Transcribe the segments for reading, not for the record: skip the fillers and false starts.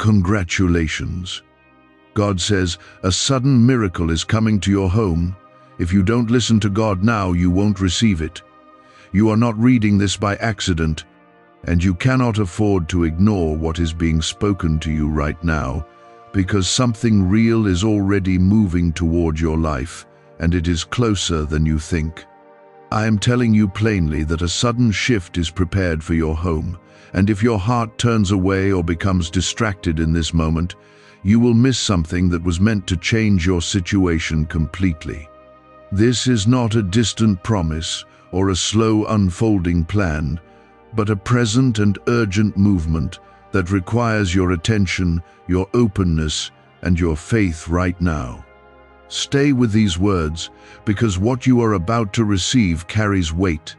Congratulations. God says, a sudden miracle is coming to your home. If you don't listen to God now, you won't receive it. You are not reading this by accident, and you cannot afford to ignore what is being spoken to you right now, because something real is already moving toward your life, and it is closer than you think. I am telling you plainly that a sudden shift is prepared for your home, and if your heart turns away or becomes distracted in this moment, you will miss something that was meant to change your situation completely. This is not a distant promise or a slow unfolding plan, but a present and urgent movement that requires your attention, your openness, and your faith right now. Stay with these words, because what you are about to receive carries weight,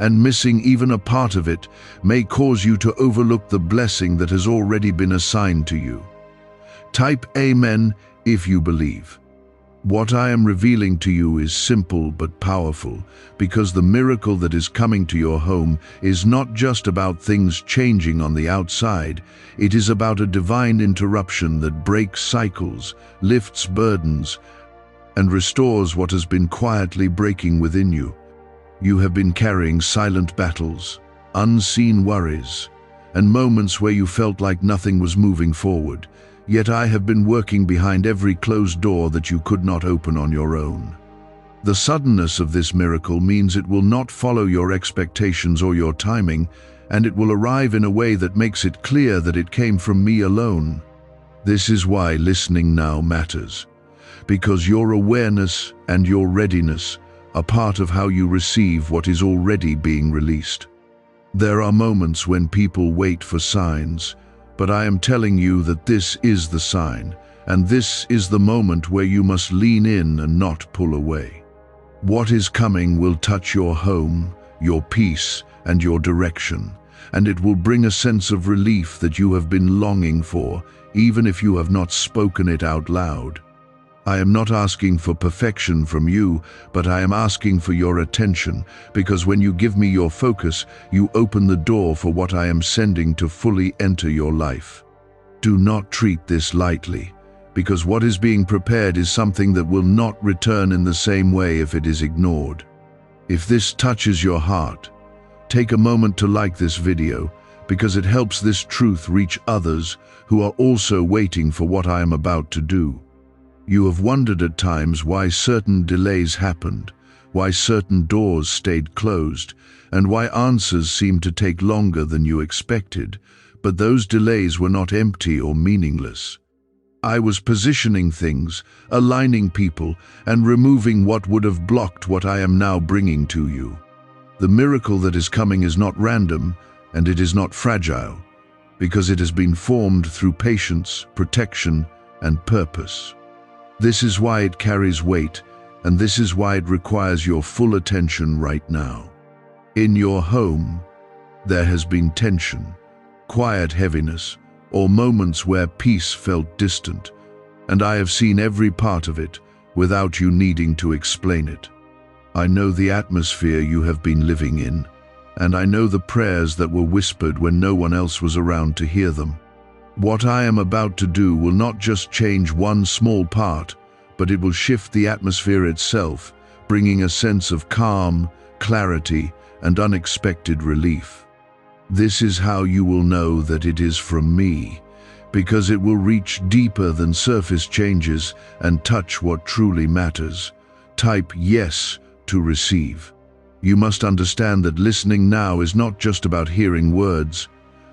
and missing even a part of it may cause you to overlook the blessing that has already been assigned to you. Type Amen if you believe. What I am revealing to you is simple but powerful, because the miracle that is coming to your home is not just about things changing on the outside. It is about a divine interruption that breaks cycles, lifts burdens, and restores what has been quietly breaking within you. You have been carrying silent battles, unseen worries, and moments where you felt like nothing was moving forward. Yet I have been working behind every closed door that you could not open on your own. The suddenness of this miracle means it will not follow your expectations or your timing, and it will arrive in a way that makes it clear that it came from me alone. This is why listening now matters, because your awareness and your readiness are part of how you receive what is already being released. There are moments when people wait for signs, but I am telling you that this is the sign, and this is the moment where you must lean in and not pull away. What is coming will touch your home, your peace, and your direction, and it will bring a sense of relief that you have been longing for, even if you have not spoken it out loud. I am not asking for perfection from you, but I am asking for your attention, because when you give me your focus, you open the door for what I am sending to fully enter your life. Do not treat this lightly, because what is being prepared is something that will not return in the same way if it is ignored. If this touches your heart, take a moment to like this video, because it helps this truth reach others who are also waiting for what I am about to do. You have wondered at times why certain delays happened, why certain doors stayed closed, and why answers seemed to take longer than you expected, but those delays were not empty or meaningless. I was positioning things, aligning people, and removing what would have blocked what I am now bringing to you. The miracle that is coming is not random, and it is not fragile, because it has been formed through patience, protection, and purpose. This is why it carries weight, and this is why it requires your full attention right now. In your home, there has been tension, quiet heaviness, or moments where peace felt distant, and I have seen every part of it without you needing to explain it. I know the atmosphere you have been living in, and I know the prayers that were whispered when no one else was around to hear them. What I am about to do will not just change one small part, but it will shift the atmosphere itself, bringing a sense of calm, clarity, and unexpected relief. This is how you will know that it is from me, because it will reach deeper than surface changes and touch what truly matters. Type yes to receive. You must understand that listening now is not just about hearing words,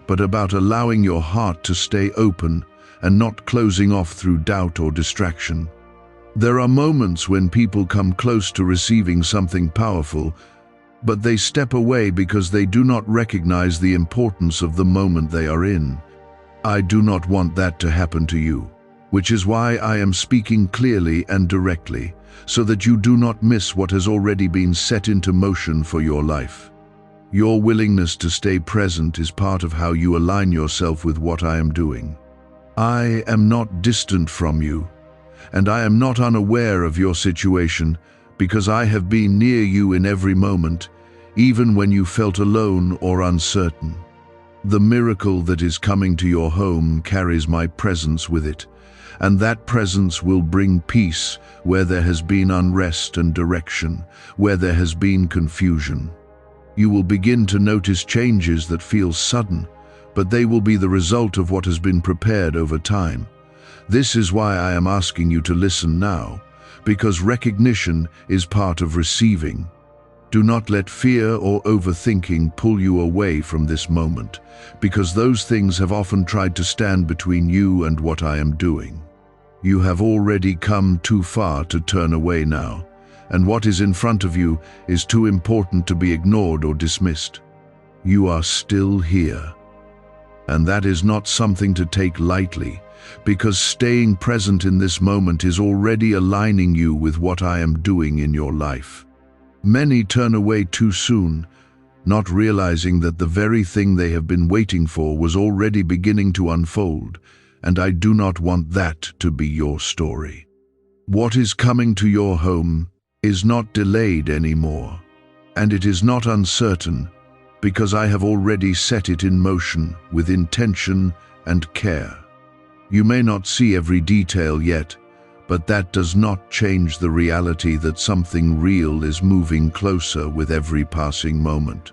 but about allowing your heart to stay open and not closing off through doubt or distraction. There are moments when people come close to receiving something powerful, but they step away because they do not recognize the importance of the moment they are in. I do not want that to happen to you, which is why I am speaking clearly and directly, so that you do not miss what has already been set into motion for your life. Your willingness to stay present is part of how you align yourself with what I am doing. I am not distant from you, and I am not unaware of your situation, because I have been near you in every moment, even when you felt alone or uncertain. The miracle that is coming to your home carries my presence with it, and that presence will bring peace where there has been unrest and direction, where there has been confusion. You will begin to notice changes that feel sudden, but they will be the result of what has been prepared over time. This is why I am asking you to listen now, because recognition is part of receiving. Do not let fear or overthinking pull you away from this moment, because those things have often tried to stand between you and what I am doing. You have already come too far to turn away now, and what is in front of you is too important to be ignored or dismissed. You are still here. And that is not something to take lightly, because staying present in this moment is already aligning you with what I am doing in your life. Many turn away too soon, not realizing that the very thing they have been waiting for was already beginning to unfold, and I do not want that to be your story. What is coming to your home is not delayed anymore, and it is not uncertain, because I have already set it in motion with intention and care. You may not see every detail yet, but that does not change the reality that something real is moving closer with every passing moment.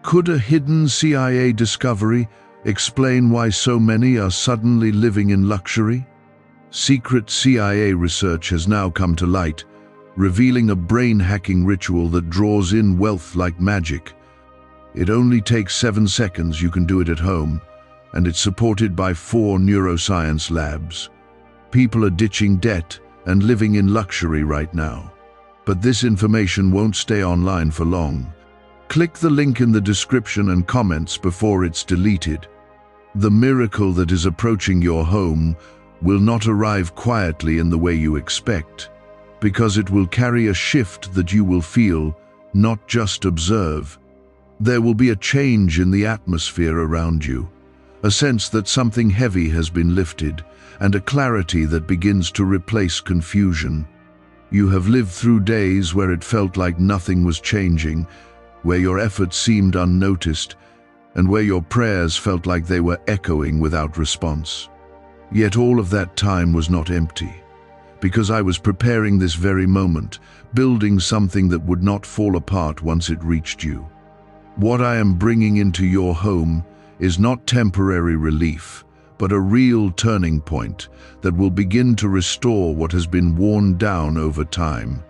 Could a hidden CIA discovery explain why so many are suddenly living in luxury? Secret CIA research has now come to light, revealing a brain-hacking ritual that draws in wealth like magic. It only takes 7 seconds. You can do it at home, and it's supported by 4 neuroscience labs. People are ditching debt and living in luxury right now. But this information won't stay online for long. Click the link in the description and comments before it's deleted. The miracle that is approaching your home will not arrive quietly in the way you expect, because it will carry a shift that you will feel, not just observe. There will be a change in the atmosphere around you, a sense that something heavy has been lifted, and a clarity that begins to replace confusion. You have lived through days where it felt like nothing was changing, where your efforts seemed unnoticed, and where your prayers felt like they were echoing without response. Yet all of that time was not empty, because I was preparing this very moment, building something that would not fall apart once it reached you. What I am bringing into your home is not temporary relief, but a real turning point that will begin to restore what has been worn down over time.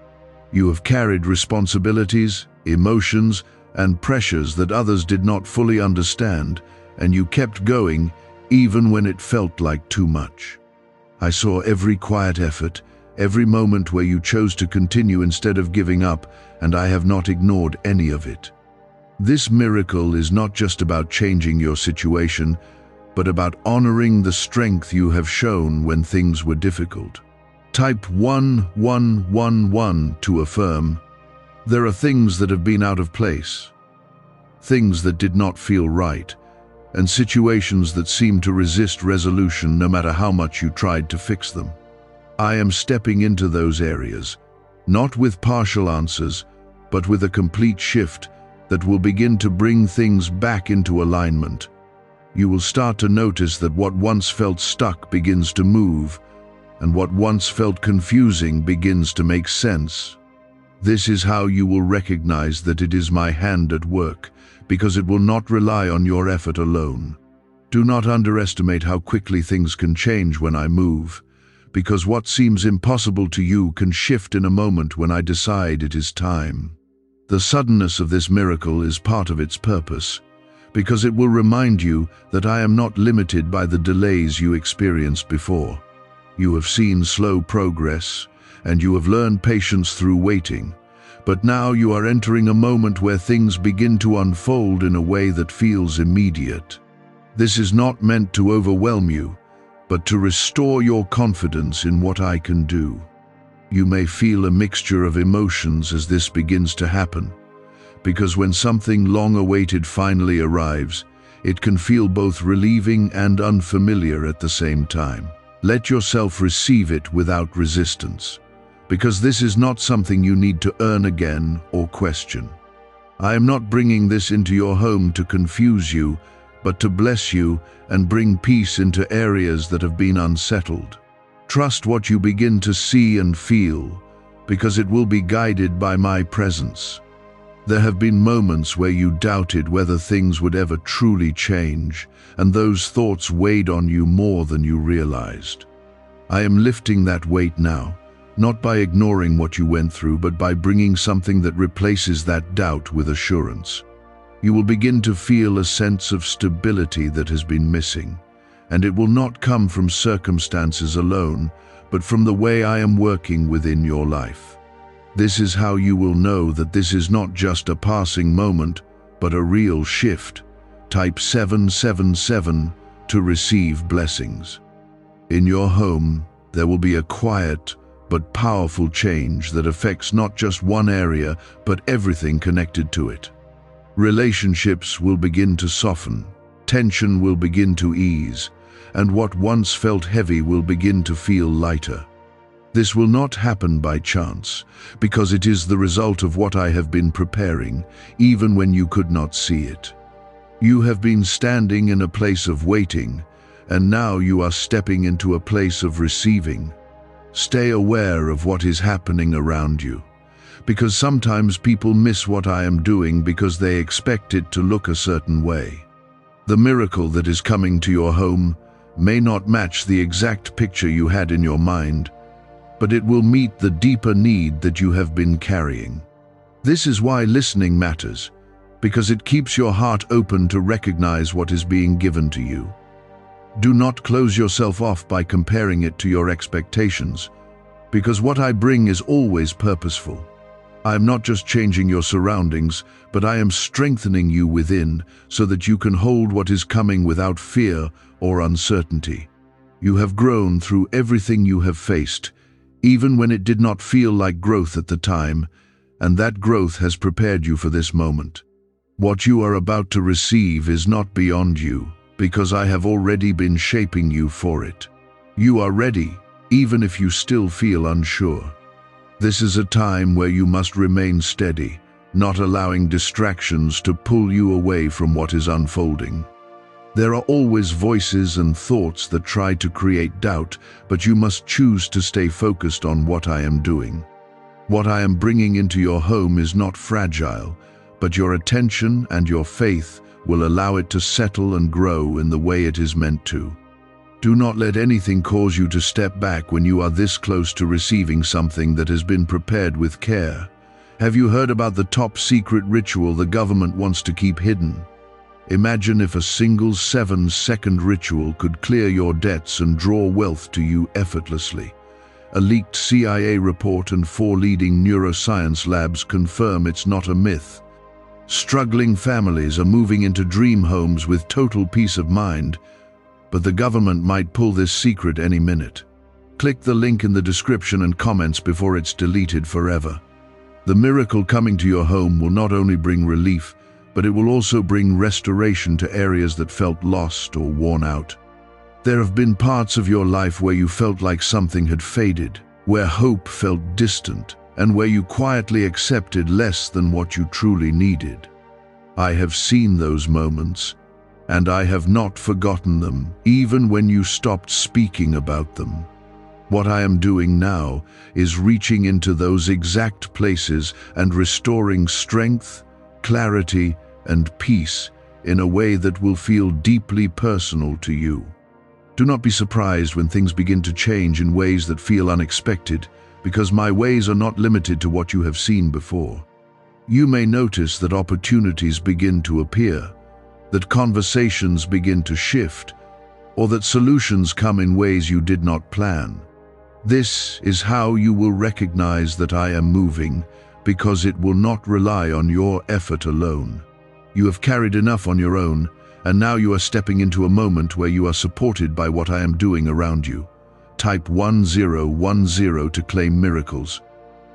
You have carried responsibilities, emotions, and pressures that others did not fully understand, and you kept going even when it felt like too much. I saw every quiet effort, every moment where you chose to continue instead of giving up, and I have not ignored any of it. This miracle is not just about changing your situation, but about honoring the strength you have shown when things were difficult. Type 1111 to affirm. There are things that have been out of place, things that did not feel right, and situations that seem to resist resolution no matter how much you tried to fix them. I am stepping into those areas, not with partial answers, but with a complete shift that will begin to bring things back into alignment. You will start to notice that what once felt stuck begins to move, and what once felt confusing begins to make sense. This is how you will recognize that it is my hand at work, because it will not rely on your effort alone. Do not underestimate how quickly things can change when I move, because what seems impossible to you can shift in a moment when I decide it is time. The suddenness of this miracle is part of its purpose, because it will remind you that I am not limited by the delays you experienced before. You have seen slow progress, and you have learned patience through waiting, but now you are entering a moment where things begin to unfold in a way that feels immediate. This is not meant to overwhelm you, but to restore your confidence in what I can do. You may feel a mixture of emotions as this begins to happen, because when something long-awaited finally arrives, it can feel both relieving and unfamiliar at the same time. Let yourself receive it without resistance, because this is not something you need to earn again or question. I am not bringing this into your home to confuse you, but to bless you and bring peace into areas that have been unsettled. Trust what you begin to see and feel, because it will be guided by my presence. There have been moments where you doubted whether things would ever truly change, and those thoughts weighed on you more than you realized. I am lifting that weight now, not by ignoring what you went through, but by bringing something that replaces that doubt with assurance. You will begin to feel a sense of stability that has been missing, and it will not come from circumstances alone, but from the way I am working within your life. This is how you will know that this is not just a passing moment, but a real shift. Type 777 to receive blessings. In your home, there will be a quiet but powerful change that affects not just one area, but everything connected to it. Relationships will begin to soften, tension will begin to ease, and what once felt heavy will begin to feel lighter. This will not happen by chance, because it is the result of what I have been preparing, even when you could not see it. You have been standing in a place of waiting, and now you are stepping into a place of receiving. Stay aware of what is happening around you, because sometimes people miss what I am doing because they expect it to look a certain way. The miracle that is coming to your home may not match the exact picture you had in your mind, but it will meet the deeper need that you have been carrying. This is why listening matters, because it keeps your heart open to recognize what is being given to you. Do not close yourself off by comparing it to your expectations, because what I bring is always purposeful. I am not just changing your surroundings, but I am strengthening you within so that you can hold what is coming without fear or uncertainty. You have grown through everything you have faced, even when it did not feel like growth at the time, and that growth has prepared you for this moment. What you are about to receive is not beyond you, because I have already been shaping you for it. You are ready, even if you still feel unsure. This is a time where you must remain steady, not allowing distractions to pull you away from what is unfolding. There are always voices and thoughts that try to create doubt, but you must choose to stay focused on what I am doing. What I am bringing into your home is not fragile, but your attention and your faith will allow it to settle and grow in the way it is meant to. Do not let anything cause you to step back when you are this close to receiving something that has been prepared with care. Have you heard about the top secret ritual the government wants to keep hidden? Imagine if a single 7-second ritual could clear your debts and draw wealth to you effortlessly. A leaked CIA report and 4 leading neuroscience labs confirm it's not a myth. Struggling families are moving into dream homes with total peace of mind, but the government might pull this secret any minute. Click the link in the description and comments before it's deleted forever. The miracle coming to your home will not only bring relief, but it will also bring restoration to areas that felt lost or worn out. There have been parts of your life where you felt like something had faded, where hope felt distant, and where you quietly accepted less than what you truly needed. I have seen those moments, and I have not forgotten them, even when you stopped speaking about them. What I am doing now is reaching into those exact places and restoring strength, clarity, and peace in a way that will feel deeply personal to you. Do not be surprised when things begin to change in ways that feel unexpected, because my ways are not limited to what you have seen before. You may notice that opportunities begin to appear, that conversations begin to shift, or that solutions come in ways you did not plan. This is how you will recognize that I am moving, because it will not rely on your effort alone. You have carried enough on your own, and now you are stepping into a moment where you are supported by what I am doing around you. Type 1010 to claim miracles.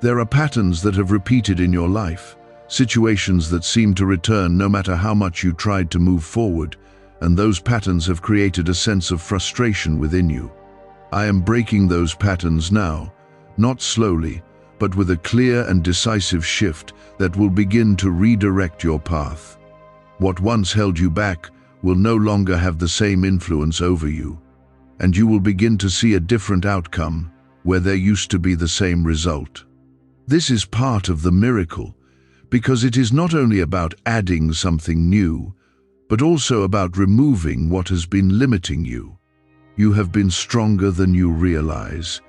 There are patterns that have repeated in your life, situations that seem to return no matter how much you tried to move forward, and those patterns have created a sense of frustration within you. I am breaking those patterns now, not slowly, but with a clear and decisive shift that will begin to redirect your path. What once held you back will no longer have the same influence over you, and you will begin to see a different outcome where there used to be the same result. This is part of the miracle, because it is not only about adding something new, but also about removing what has been limiting you. You have been stronger than you realize,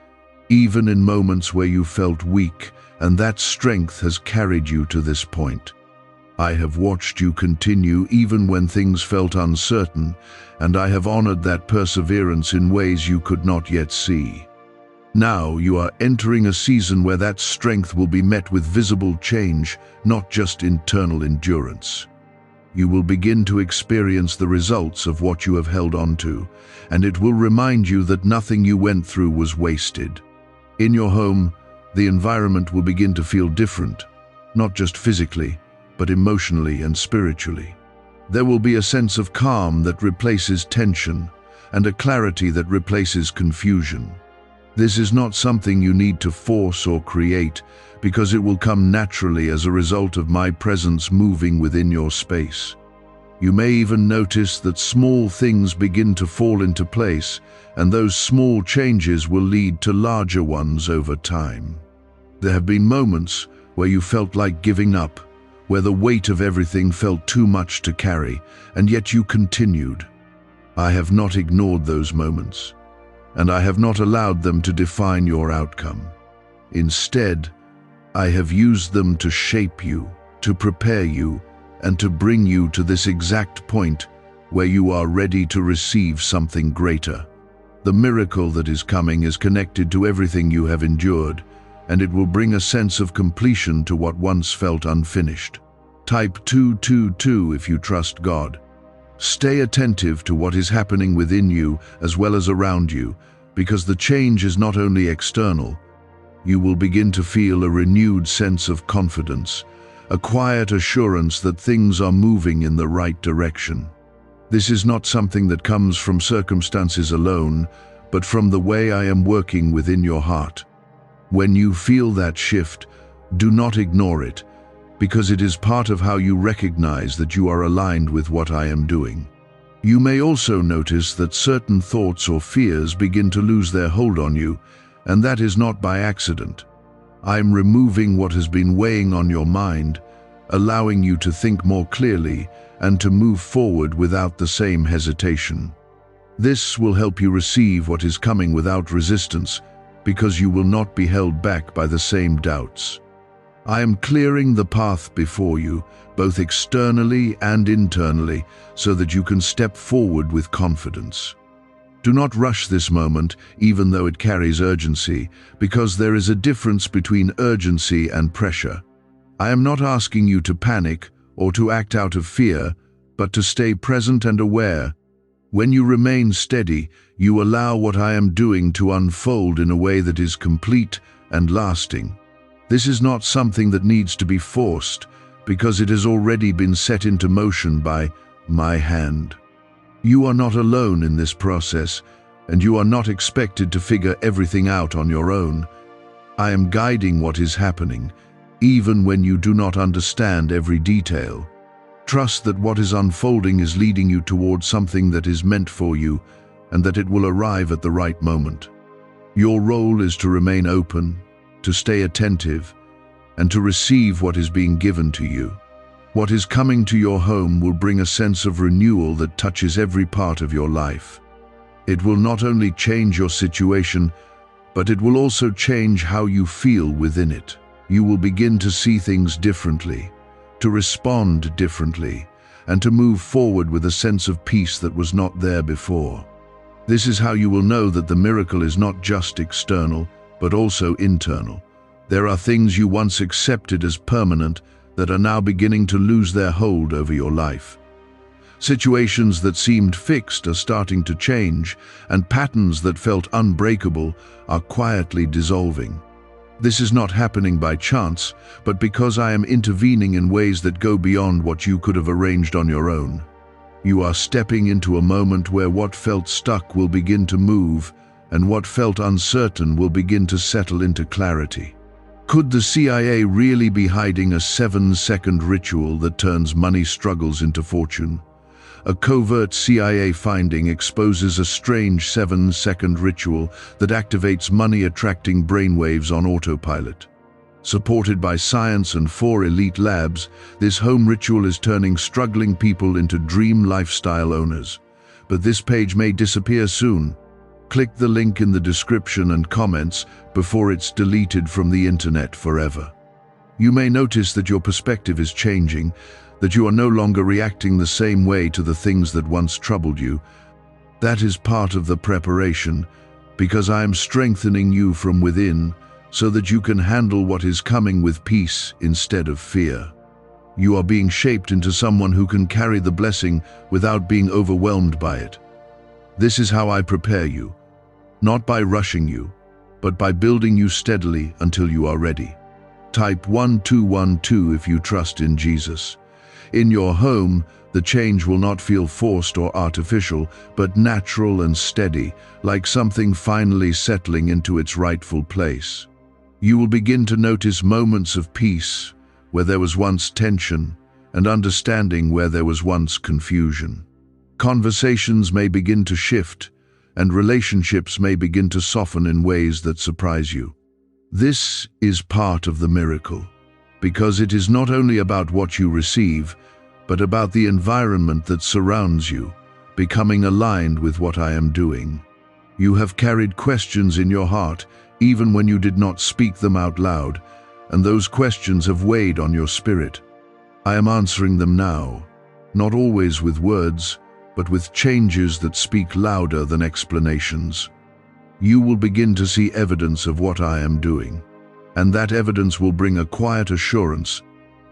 even in moments where you felt weak, and that strength has carried you to this point. I have watched you continue even when things felt uncertain, and I have honored that perseverance in ways you could not yet see. Now you are entering a season where that strength will be met with visible change, not just internal endurance. You will begin to experience the results of what you have held on to, and it will remind you that nothing you went through was wasted. In your home, the environment will begin to feel different, not just physically, but emotionally and spiritually. There will be a sense of calm that replaces tension, and a clarity that replaces confusion. This is not something you need to force or create, because it will come naturally as a result of my presence moving within your space. You may even notice that small things begin to fall into place, and those small changes will lead to larger ones over time. There have been moments where you felt like giving up, where the weight of everything felt too much to carry, and yet you continued. I have not ignored those moments, and I have not allowed them to define your outcome. Instead, I have used them to shape you, to prepare you, and to bring you to this exact point where you are ready to receive something greater. The miracle that is coming is connected to everything you have endured, and it will bring a sense of completion to what once felt unfinished. Type 222 if you trust God. Stay attentive to what is happening within you as well as around you, because the change is not only external. You will begin to feel a renewed sense of confidence, a quiet assurance that things are moving in the right direction. This is not something that comes from circumstances alone, but from the way I am working within your heart. When you feel that shift, do not ignore it, because it is part of how you recognize that you are aligned with what I am doing. You may also notice that certain thoughts or fears begin to lose their hold on you, and that is not by accident. I am removing what has been weighing on your mind, allowing you to think more clearly and to move forward without the same hesitation. This will help you receive what is coming without resistance, because you will not be held back by the same doubts. I am clearing the path before you, both externally and internally, so that you can step forward with confidence. Do not rush this moment, even though it carries urgency, because there is a difference between urgency and pressure. I am not asking you to panic or to act out of fear, but to stay present and aware. When you remain steady, you allow what I am doing to unfold in a way that is complete and lasting. This is not something that needs to be forced, because it has already been set into motion by my hand. You are not alone in this process, and you are not expected to figure everything out on your own. I am guiding what is happening, even when you do not understand every detail. Trust that what is unfolding is leading you towards something that is meant for you, and that it will arrive at the right moment. Your role is to remain open, to stay attentive, and to receive what is being given to you. What is coming to your home will bring a sense of renewal that touches every part of your life. It will not only change your situation, but it will also change how you feel within it. You will begin to see things differently, to respond differently, and to move forward with a sense of peace that was not there before. This is how you will know that the miracle is not just external, but also internal. There are things you once accepted as permanent that are now beginning to lose their hold over your life. Situations that seemed fixed are starting to change, and patterns that felt unbreakable are quietly dissolving. This is not happening by chance, but because I am intervening in ways that go beyond what you could have arranged on your own. You are stepping into a moment where what felt stuck will begin to move, and what felt uncertain will begin to settle into clarity. Could the CIA really be hiding a 7-second ritual that turns money struggles into fortune? A covert CIA finding exposes a strange 7-second ritual that activates money-attracting brainwaves on autopilot. Supported by science and 4 elite labs, this home ritual is turning struggling people into dream lifestyle owners. But this page may disappear soon. Click the link in the description and comments before it's deleted from the internet forever. You may notice that your perspective is changing, that you are no longer reacting the same way to the things that once troubled you. That is part of the preparation, because I am strengthening you from within so that you can handle what is coming with peace instead of fear. You are being shaped into someone who can carry the blessing without being overwhelmed by it. This is how I prepare you, not by rushing you, but by building you steadily until you are ready. Type 1212 if you trust in Jesus. In your home, the change will not feel forced or artificial, but natural and steady, like something finally settling into its rightful place. You will begin to notice moments of peace where there was once tension, and understanding where there was once confusion. Conversations may begin to shift, and relationships may begin to soften in ways that surprise you. This is part of the miracle, because it is not only about what you receive, but about the environment that surrounds you, becoming aligned with what I am doing. You have carried questions in your heart, even when you did not speak them out loud, and those questions have weighed on your spirit. I am answering them now, not always with words, but with changes that speak louder than explanations. You will begin to see evidence of what I am doing, and that evidence will bring a quiet assurance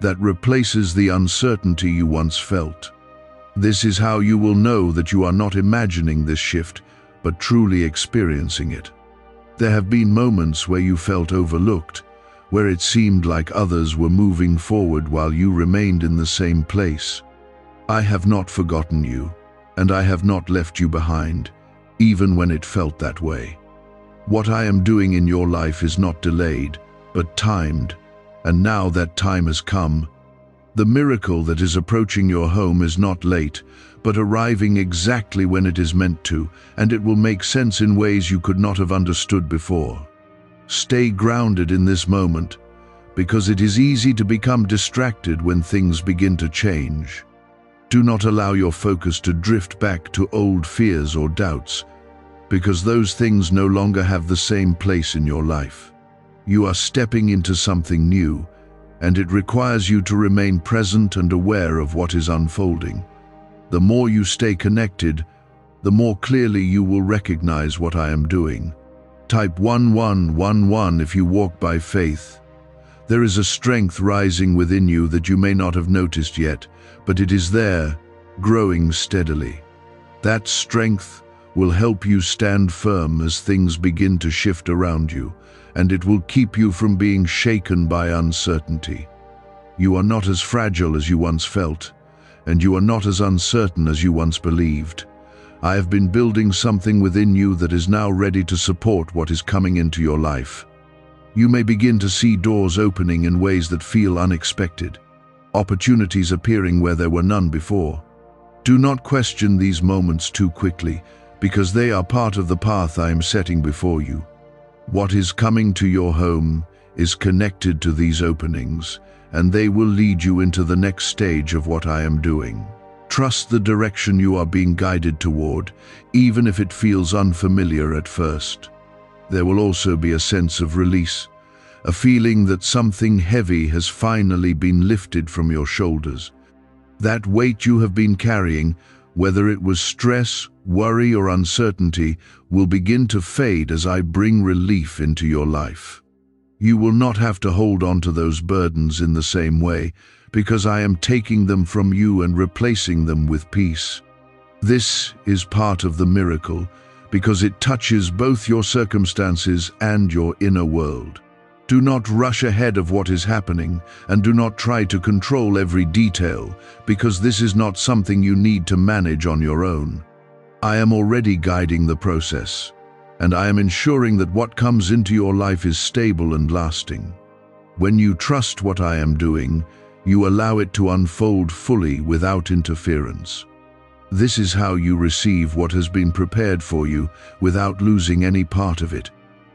that replaces the uncertainty you once felt. This is how you will know that you are not imagining this shift, but truly experiencing it. There have been moments where you felt overlooked, where it seemed like others were moving forward while you remained in the same place. I have not forgotten you, and I have not left you behind, even when it felt that way. What I am doing in your life is not delayed, but timed, and now that time has come. The miracle that is approaching your home is not late, but arriving exactly when it is meant to, and it will make sense in ways you could not have understood before. Stay grounded in this moment, because it is easy to become distracted when things begin to change. Do not allow your focus to drift back to old fears or doubts, because those things no longer have the same place in your life. You are stepping into something new, and it requires you to remain present and aware of what is unfolding. The more you stay connected, the more clearly you will recognize what I am doing. Type 1111 if you walk by faith. There is a strength rising within you that you may not have noticed yet, but it is there, growing steadily. That strength will help you stand firm as things begin to shift around you, and it will keep you from being shaken by uncertainty. You are not as fragile as you once felt, and you are not as uncertain as you once believed. I have been building something within you that is now ready to support what is coming into your life. You may begin to see doors opening in ways that feel unexpected, opportunities appearing where there were none before. Do not question these moments too quickly, because they are part of the path I am setting before you. What is coming to your home is connected to these openings, and they will lead you into the next stage of what I am doing. Trust the direction you are being guided toward, even if it feels unfamiliar at first. There will also be a sense of release, a feeling that something heavy has finally been lifted from your shoulders. That weight you have been carrying, whether it was stress, worry, or uncertainty, will begin to fade as I bring relief into your life. You will not have to hold on to those burdens in the same way, because I am taking them from you and replacing them with peace. This is part of the miracle, because it touches both your circumstances and your inner world. Do not rush ahead of what is happening, and do not try to control every detail, because this is not something you need to manage on your own. I am already guiding the process, and I am ensuring that what comes into your life is stable and lasting. When you trust what I am doing, you allow it to unfold fully without interference. This is how you receive what has been prepared for you without losing any part of it.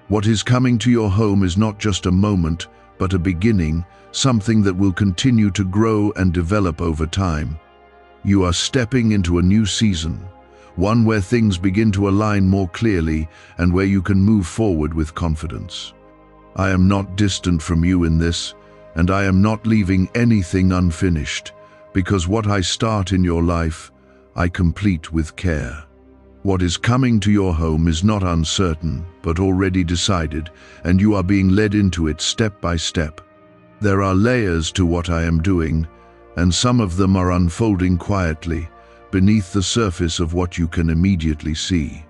What is coming to your home is not just a moment, but a beginning, something that will continue to grow and develop over time. You are stepping into a new season, one where things begin to align more clearly and where you can move forward with confidence. I am not distant from you in this, and I am not leaving anything unfinished, because what I start in your life, I complete with care. What is coming to your home is not uncertain, but already decided, and you are being led into it step by step. There are layers to what I am doing, and some of them are unfolding quietly, beneath the surface of what you can immediately see.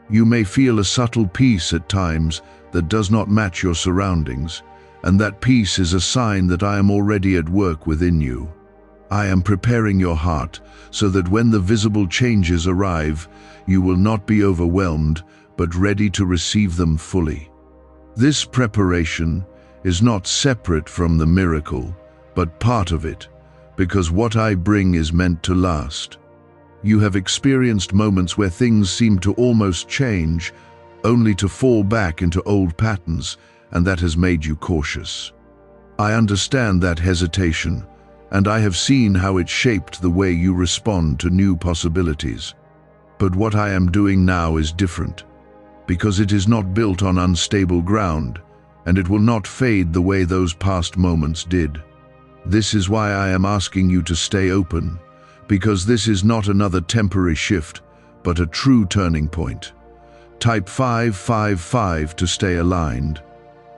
You may feel a subtle peace at times that does not match your surroundings, and that peace is a sign that I am already at work within you. I am preparing your heart so that when the visible changes arrive, you will not be overwhelmed, but ready to receive them fully. This preparation is not separate from the miracle, but part of it, because what I bring is meant to last. You have experienced moments where things seem to almost change, only to fall back into old patterns, and that has made you cautious. I understand that hesitation, and I have seen how it shaped the way you respond to new possibilities. But what I am doing now is different, because it is not built on unstable ground, and it will not fade the way those past moments did. This is why I am asking you to stay open, because this is not another temporary shift, but a true turning point. Type 555 to stay aligned.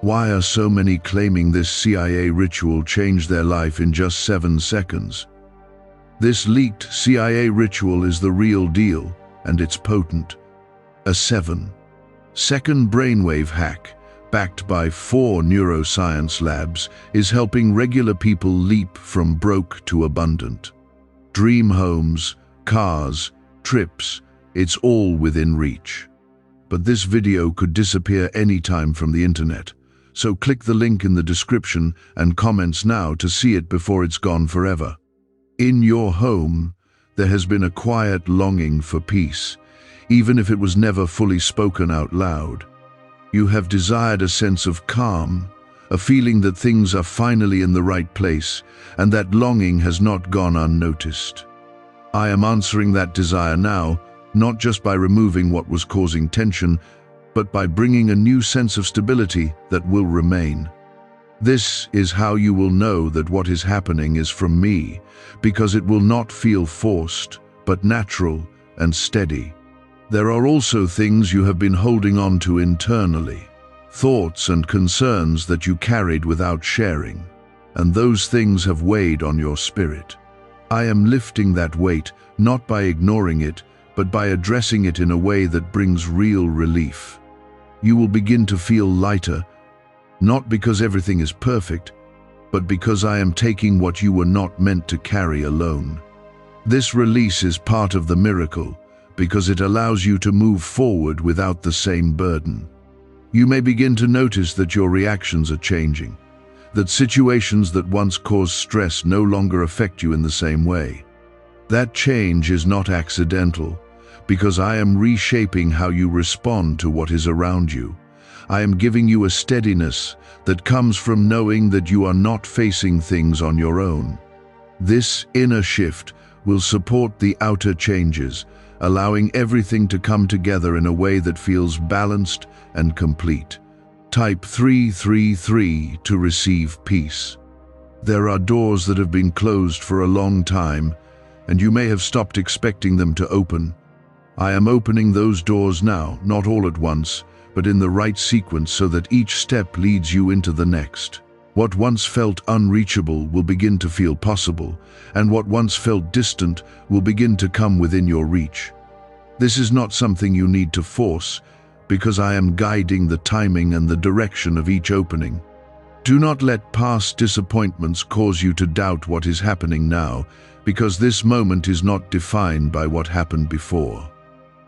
Why are so many claiming this CIA ritual changed their life in just 7 seconds? This leaked CIA ritual is the real deal, and it's potent. A 7-second brainwave hack, backed by 4 neuroscience labs, is helping regular people leap from broke to abundant. Dream homes, cars, trips, it's all within reach. But this video could disappear anytime from the internet, so click the link in the description and comments now to see it before it's gone forever. In your home, there has been a quiet longing for peace, even if it was never fully spoken out loud. You have desired a sense of calm, a feeling that things are finally in the right place, and that longing has not gone unnoticed. I am answering that desire now, not just by removing what was causing tension, but by bringing a new sense of stability that will remain. This is how you will know that what is happening is from me, because it will not feel forced, but natural and steady. There are also things you have been holding on to internally, thoughts and concerns that you carried without sharing, and those things have weighed on your spirit. I am lifting that weight, not by ignoring it, but by addressing it in a way that brings real relief. You will begin to feel lighter, not because everything is perfect, but because I am taking what you were not meant to carry alone. This release is part of the miracle, because it allows you to move forward without the same burden. You may begin to notice that your reactions are changing, that situations that once caused stress no longer affect you in the same way. That change is not accidental, because I am reshaping how you respond to what is around you. I am giving you a steadiness that comes from knowing that you are not facing things on your own. This inner shift will support the outer changes, allowing everything to come together in a way that feels balanced and complete. Type 333 to receive peace. There are doors that have been closed for a long time, and you may have stopped expecting them to open. I am opening those doors now, not all at once, but in the right sequence so that each step leads you into the next. What once felt unreachable will begin to feel possible, and what once felt distant will begin to come within your reach. This is not something you need to force, because I am guiding the timing and the direction of each opening. Do not let past disappointments cause you to doubt what is happening now, because this moment is not defined by what happened before.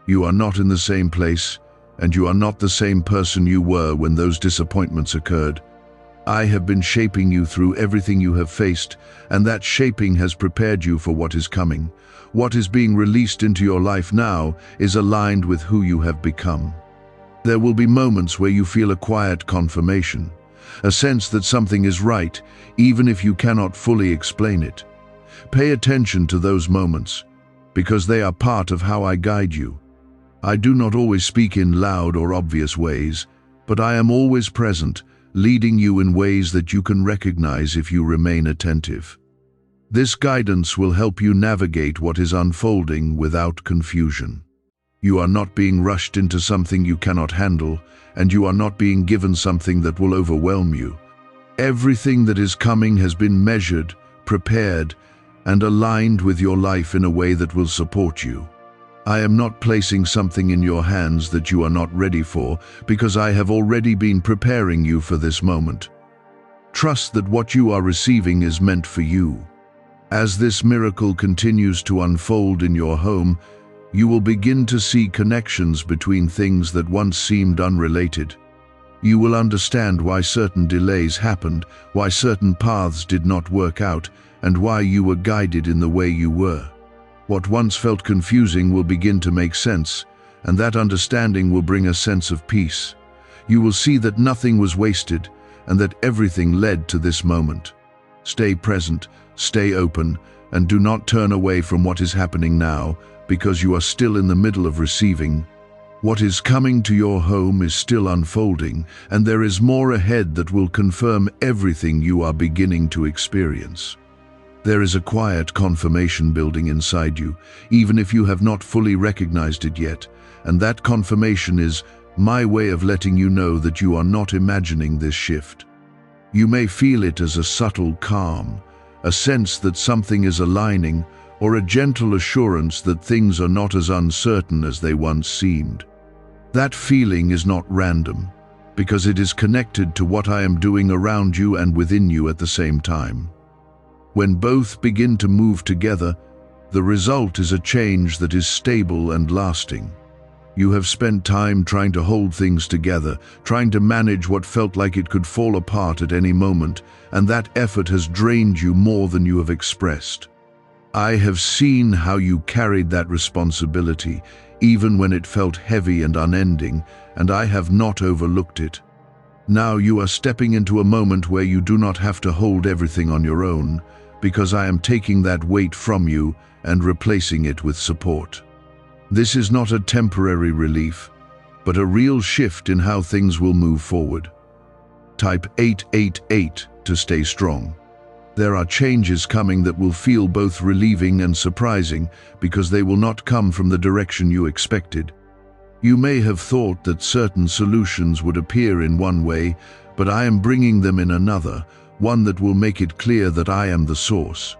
You are not in the same place, and you are not the same person you were when those disappointments occurred. I have been shaping you through everything you have faced, and that shaping has prepared you for what is coming. What is being released into your life now is aligned with who you have become. There will be moments where you feel a quiet confirmation, a sense that something is right, even if you cannot fully explain it. Pay attention to those moments, because they are part of how I guide you. I do not always speak in loud or obvious ways, but I am always present, leading you in ways that you can recognize if you remain attentive. This guidance will help you navigate what is unfolding without confusion. You are not being rushed into something you cannot handle, and you are not being given something that will overwhelm you. Everything that is coming has been measured, prepared, and aligned with your life in a way that will support you. I am not placing something in your hands that you are not ready for, because I have already been preparing you for this moment. Trust that what you are receiving is meant for you. As this miracle continues to unfold in your home, you will begin to see connections between things that once seemed unrelated. You will understand why certain delays happened, why certain paths did not work out, and why you were guided in the way you were. What once felt confusing will begin to make sense, and that understanding will bring a sense of peace. You will see that nothing was wasted, and that everything led to this moment. Stay present, stay open, and do not turn away from what is happening now, because you are still in the middle of receiving. What is coming to your home is still unfolding, and there is more ahead that will confirm everything you are beginning to experience. There is a quiet confirmation building inside you, even if you have not fully recognized it yet, and that confirmation is my way of letting you know that you are not imagining this shift. You may feel it as a subtle calm, a sense that something is aligning, or a gentle assurance that things are not as uncertain as they once seemed. That feeling is not random, because it is connected to what I am doing around you and within you at the same time. When both begin to move together, the result is a change that is stable and lasting. You have spent time trying to hold things together, trying to manage what felt like it could fall apart at any moment, and that effort has drained you more than you have expressed. I have seen how you carried that responsibility, even when it felt heavy and unending, and I have not overlooked it. Now you are stepping into a moment where you do not have to hold everything on your own, because I am taking that weight from you and replacing it with support. This is not a temporary relief, but a real shift in how things will move forward. Type 888 to stay strong. There are changes coming that will feel both relieving and surprising, because they will not come from the direction you expected. You may have thought that certain solutions would appear in one way, but I am bringing them in another, one that will make it clear that I am the source.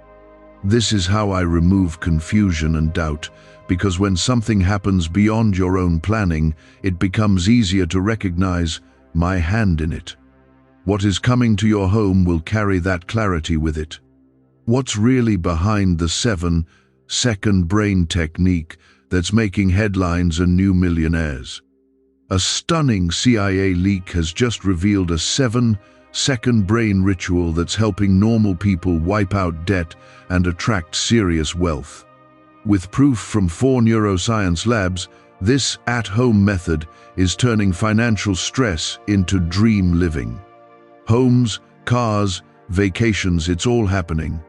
This is how I remove confusion and doubt, because when something happens beyond your own planning, it becomes easier to recognize my hand in it. What is coming to your home will carry that clarity with it. What's really behind the 7-second brain technique that's making headlines and new millionaires? A stunning CIA leak has just revealed a 7-second brain ritual that's helping normal people wipe out debt and attract serious wealth. With proof from 4 neuroscience labs, this at-home method is turning financial stress into dream living. Homes, cars, vacations, it's all happening.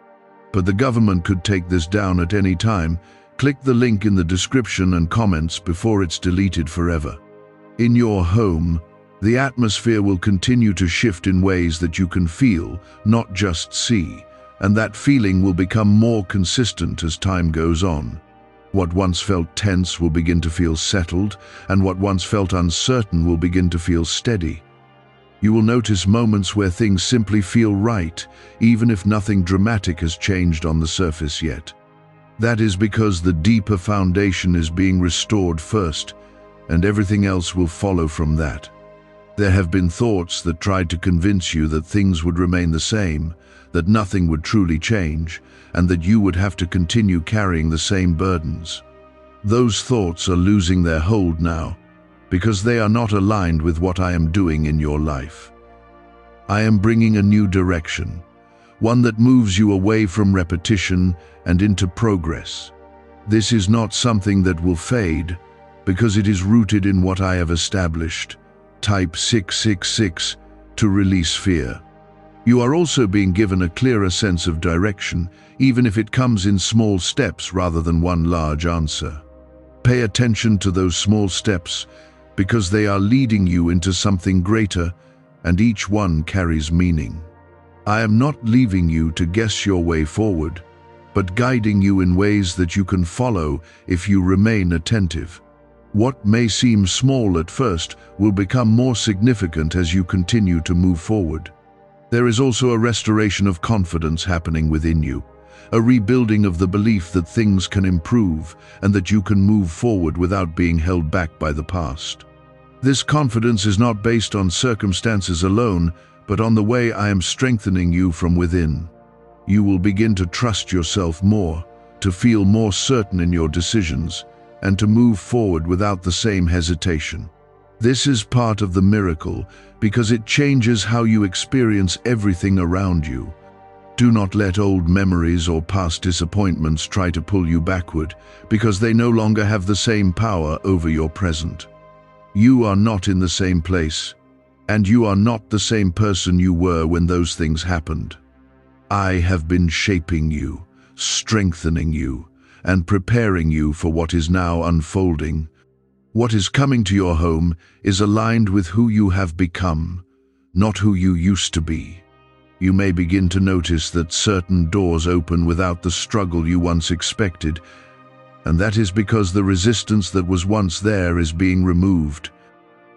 But the government could take this down at any time. Click the link in the description and comments before it's deleted forever. In your home, the atmosphere will continue to shift in ways that you can feel, not just see, and that feeling will become more consistent as time goes on. What once felt tense will begin to feel settled, and what once felt uncertain will begin to feel steady. You will notice moments where things simply feel right, even if nothing dramatic has changed on the surface yet. That is because the deeper foundation is being restored first, and everything else will follow from that. There have been thoughts that tried to convince you that things would remain the same, that nothing would truly change, and that you would have to continue carrying the same burdens. Those thoughts are losing their hold now, because they are not aligned with what I am doing in your life. I am bringing a new direction, one that moves you away from repetition and into progress. This is not something that will fade, because it is rooted in what I have established. Type 666 to release fear. You are also being given a clearer sense of direction, even if it comes in small steps rather than one large answer. Pay attention to those small steps, because they are leading you into something greater, and each one carries meaning. I am not leaving you to guess your way forward, but guiding you in ways that you can follow if you remain attentive. What may seem small at first will become more significant as you continue to move forward. There is also a restoration of confidence happening within you, a rebuilding of the belief that things can improve and that you can move forward without being held back by the past. This confidence is not based on circumstances alone, but on the way I am strengthening you from within. You will begin to trust yourself more, to feel more certain in your decisions, and to move forward without the same hesitation. This is part of the miracle because it changes how you experience everything around you. Do not let old memories or past disappointments try to pull you backward, because they no longer have the same power over your present. You are not in the same place, and you are not the same person you were when those things happened. I have been shaping you, strengthening you, and preparing you for what is now unfolding. What is coming to your home is aligned with who you have become, not who you used to be. You may begin to notice that certain doors open without the struggle you once expected, and that is because the resistance that was once there is being removed.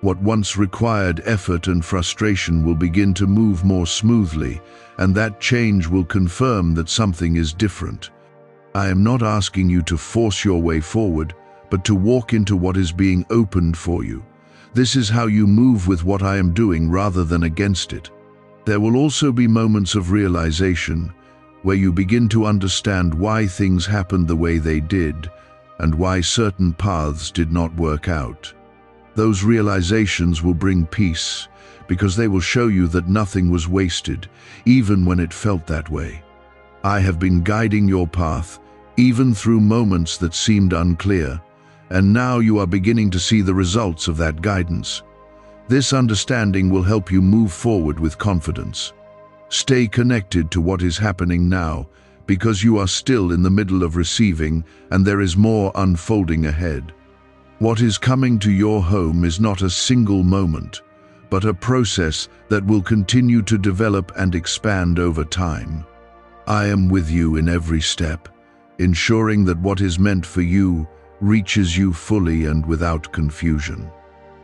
What once required effort and frustration will begin to move more smoothly, and that change will confirm that something is different. I am not asking you to force your way forward, but to walk into what is being opened for you. This is how you move with what I am doing rather than against it. There will also be moments of realization, where you begin to understand why things happened the way they did, and why certain paths did not work out. Those realizations will bring peace, because they will show you that nothing was wasted, even when it felt that way. I have been guiding your path, even through moments that seemed unclear, and now you are beginning to see the results of that guidance. This understanding will help you move forward with confidence. Stay connected to what is happening now, because you are still in the middle of receiving, and there is more unfolding ahead. What is coming to your home is not a single moment, but a process that will continue to develop and expand over time. I am with you in every step, ensuring that what is meant for you reaches you fully and without confusion.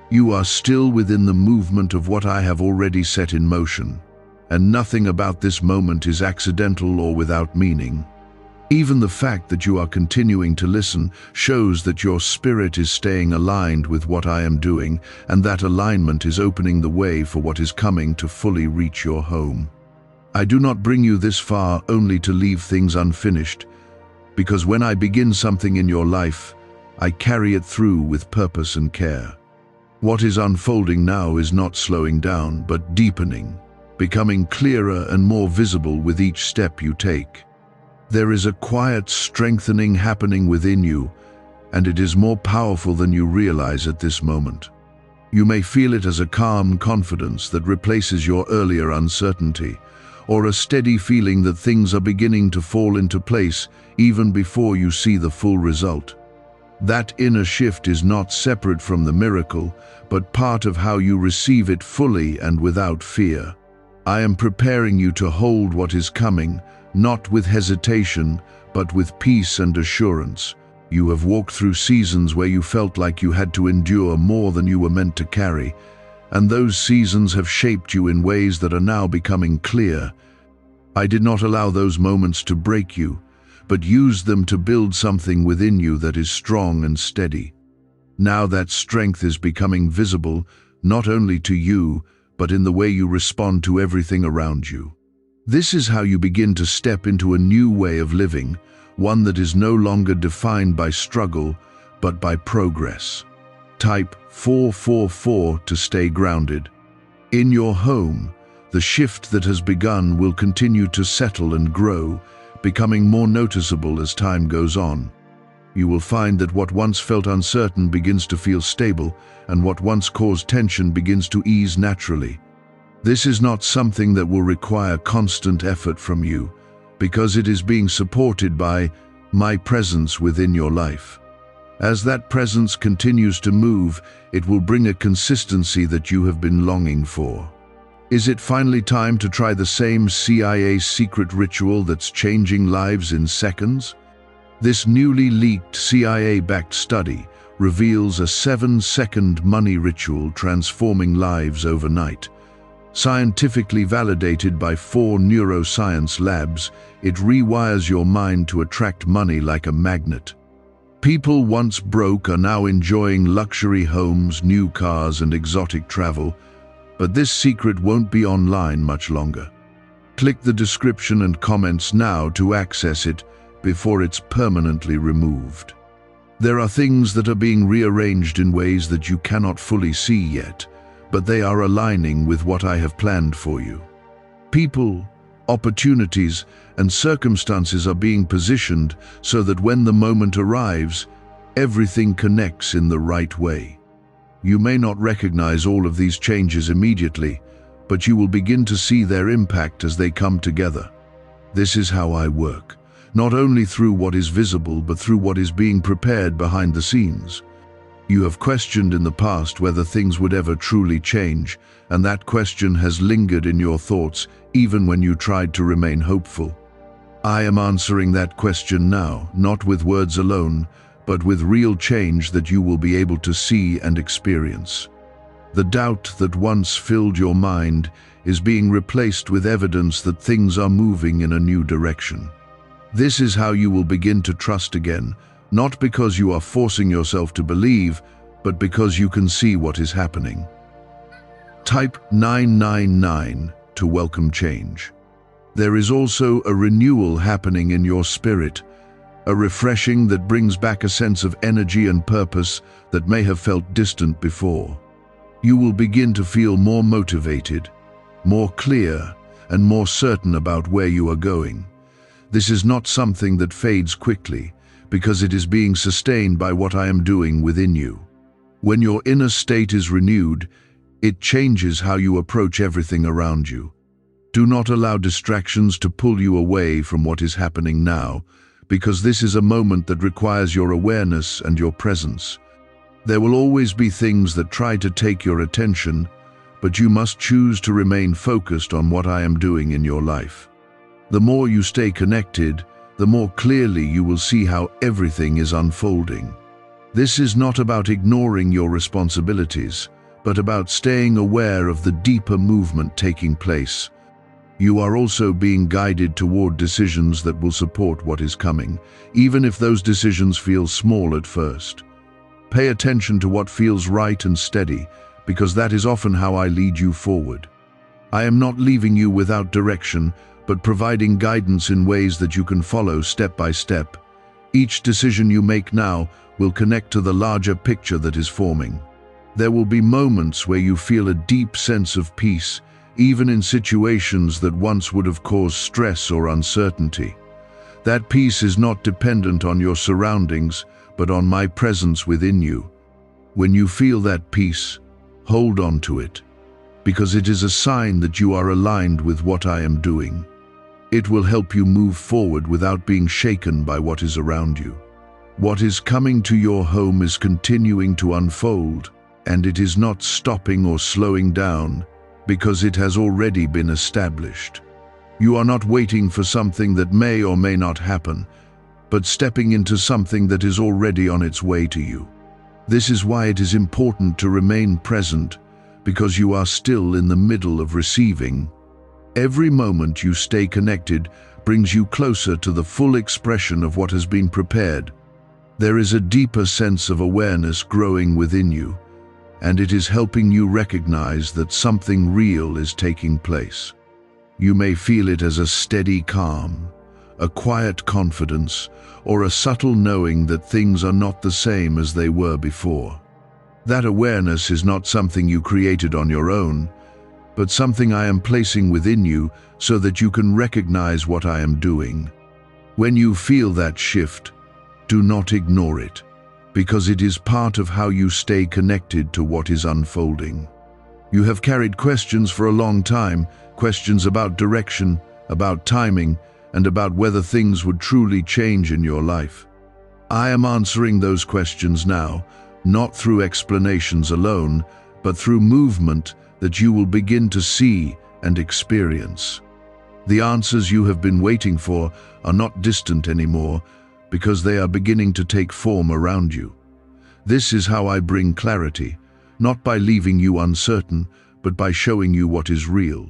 You are still within the movement of what I have already set in motion, and nothing about this moment is accidental or without meaning. Even the fact that you are continuing to listen shows that your spirit is staying aligned with what I am doing, and that alignment is opening the way for what is coming to fully reach your home. I do not bring you this far only to leave things unfinished, because when I begin something in your life, I carry it through with purpose and care. What is unfolding now is not slowing down, but deepening, becoming clearer and more visible with each step you take. There is a quiet strengthening happening within you, and it is more powerful than you realize at this moment. You may feel it as a calm confidence that replaces your earlier uncertainty, or a steady feeling that things are beginning to fall into place even before you see the full result. That inner shift is not separate from the miracle, but part of how you receive it fully and without fear. I am preparing you to hold what is coming, not with hesitation, but with peace and assurance. You have walked through seasons where you felt like you had to endure more than you were meant to carry, and those seasons have shaped you in ways that are now becoming clear. I did not allow those moments to break you, but used them to build something within you that is strong and steady. Now that strength is becoming visible, not only to you, but in the way you respond to everything around you. This is how you begin to step into a new way of living, one that is no longer defined by struggle, but by progress. Type 444 to stay grounded. In your home, The shift that has begun will continue to settle and grow, becoming more noticeable as time goes on. You will find that what once felt uncertain begins to feel stable, and what once caused tension begins to ease naturally. This is not something that will require constant effort from you, because it is being supported by my presence within your life. As that presence continues to move, it will bring a consistency that you have been longing for. Is it finally time to try the same CIA secret ritual that's changing lives in seconds? This newly leaked CIA-backed study reveals a 7-second money ritual transforming lives overnight. Scientifically validated by 4 neuroscience labs, it rewires your mind to attract money like a magnet. People once broke are now enjoying luxury homes, new cars, and exotic travel, but this secret won't be online much longer. Click the description and comments now to access it before it's permanently removed. There are things that are being rearranged in ways that you cannot fully see yet, but they are aligning with what I have planned for you. People, opportunities, and circumstances are being positioned so that when the moment arrives, everything connects in the right way. You may not recognize all of these changes immediately, but you will begin to see their impact as they come together. This is how I work, not only through what is visible, but through what is being prepared behind the scenes. You have questioned in the past whether things would ever truly change, and that question has lingered in your thoughts even when you tried to remain hopeful. I am answering that question now, not with words alone, but with real change that you will be able to see and experience. The doubt that once filled your mind is being replaced with evidence that things are moving in a new direction. This is how you will begin to trust again, not because you are forcing yourself to believe, but because you can see what is happening. Type 999 to welcome change. There is also a renewal happening in your spirit, a refreshing that brings back a sense of energy and purpose that may have felt distant before. You will begin to feel more motivated, more clear, and more certain about where you are going. This is not something that fades quickly, because it is being sustained by what I am doing within you. When your inner state is renewed, it changes how you approach everything around you. Do not allow distractions to pull you away from what is happening now, because this is a moment that requires your awareness and your presence. There will always be things that try to take your attention, but you must choose to remain focused on what I am doing in your life. The more you stay connected, the more clearly you will see how everything is unfolding. This is not about ignoring your responsibilities, but about staying aware of the deeper movement taking place. You are also being guided toward decisions that will support what is coming, even if those decisions feel small at first. Pay attention to what feels right and steady, because that is often how I lead you forward. I am not leaving you without direction, but providing guidance in ways that you can follow step by step. Each decision you make now will connect to the larger picture that is forming. There will be moments where you feel a deep sense of peace, even in situations that once would have caused stress or uncertainty. That peace is not dependent on your surroundings, but on my presence within you. When you feel that peace, hold on to it, because it is a sign that you are aligned with what I am doing. It will help you move forward without being shaken by what is around you. What is coming to your home is continuing to unfold, and it is not stopping or slowing down, because it has already been established. You are not waiting for something that may or may not happen, but stepping into something that is already on its way to you. This is why it is important to remain present, because you are still in the middle of receiving. Every moment you stay connected brings you closer to the full expression of what has been prepared. There is a deeper sense of awareness growing within you, and it is helping you recognize that something real is taking place. You may feel it as a steady calm, a quiet confidence, or a subtle knowing that things are not the same as they were before. That awareness is not something you created on your own. but something I am placing within you so that you can recognize what I am doing. When you feel that shift, do not ignore it, because it is part of how you stay connected to what is unfolding. You have carried questions for a long time, questions about direction, about timing, and about whether things would truly change in your life. I am answering those questions now, not through explanations alone, but through movement that you will begin to see and experience. The answers you have been waiting for are not distant anymore, because they are beginning to take form around you. This is how I bring clarity, not by leaving you uncertain, but by showing you what is real.